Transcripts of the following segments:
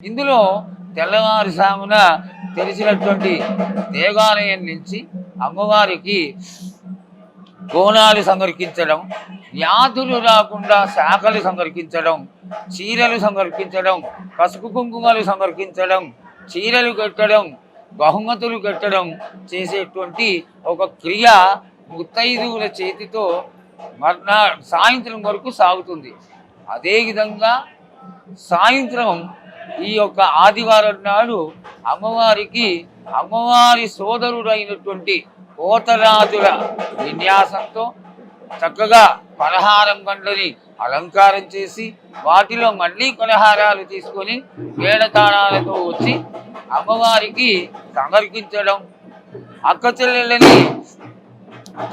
ఇందులో తెల్లవారుజామున తెలిసినటువంటి దేవాలయం నుంచి అమ్మవారికి బోనాలు సమర్పించడం, వ్యాధులు రాకుండా శాఖలు సమర్పించడం, చీరలు సమర్పించడం, పసుపు కుంకుమలు సమర్పించడం, చీరలు కట్టడం, బహుమతులు కట్టడం చేసేటువంటి ఒక క్రియ ముత్తైదువుల చేతితో సాయంత్రం వరకు సాగుతుంది. అదేవిధంగా సాయంత్రం ఈ యొక్క ఆదివారం నాడు అమ్మవారి సోదరుడైనటువంటి పోతరాజుల విన్యాసంతో చక్కగా పలహారం బండ్లని అలంకారం చేసి వాటిలో మళ్ళీ పలహారాలు తీసుకొని మేళతాళాలతో వచ్చి అమ్మవారికి సమర్పించడం, అక్క చెల్లెళ్ళని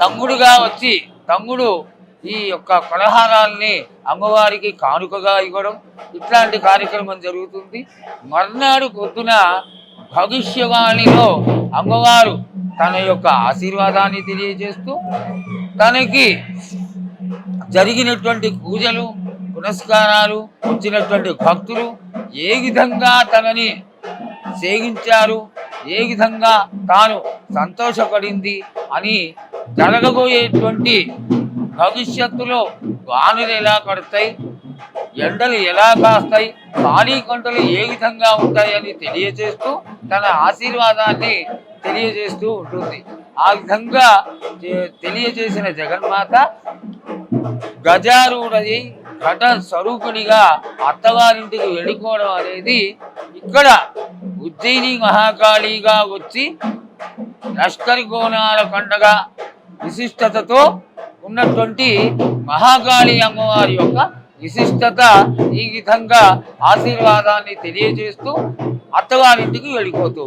తమ్ముడుగా వచ్చి తమ్ముడు ఈ యొక్క పలహారాల్ని అమ్మవారికి కానుకగా ఇవ్వడం, ఇట్లాంటి కార్యక్రమం జరుగుతుంది. మర్నాడు పొద్దున భవిష్యవాణిలో అమ్మవారు తన యొక్క ఆశీర్వాదాన్ని తెలియజేస్తూ తనకి జరిగినటువంటి పూజలు పునస్కారాలు వచ్చినటువంటి భక్తులు ఏ విధంగా తనని సేవించారు, ఏ విధంగా తాను సంతోషపడింది అని జరగబోయేటువంటి భవిష్యత్తులో వానలు ఎలా పడతాయి, ఎండలు ఎలా కాస్తాయి, ఖాళీ కొండలు ఏ విధంగా ఉంటాయని తెలియజేస్తూ తన ఆశీర్వాదాన్ని తెలియజేస్తూ ఉంటుంది. ఆ విధంగా తెలియజేసిన జగన్మాత గజారూఢి ఘట స్వరూపునిగా అత్తవారింటికి వెళ్ళిపోవడం అనేది ఇక్కడ ఉజ్జయిని మహాకాళిగా వచ్చి లష్కరి కోణాల పండగ విశిష్టతతో ఉన్నటువంటి మహాకాళి అమ్మవారి యొక్క విశిష్టత. ఈ విధంగా ఆశీర్వాదాన్ని తెలియజేస్తూ అత్తవారింటికి వెళ్ళిపోతూ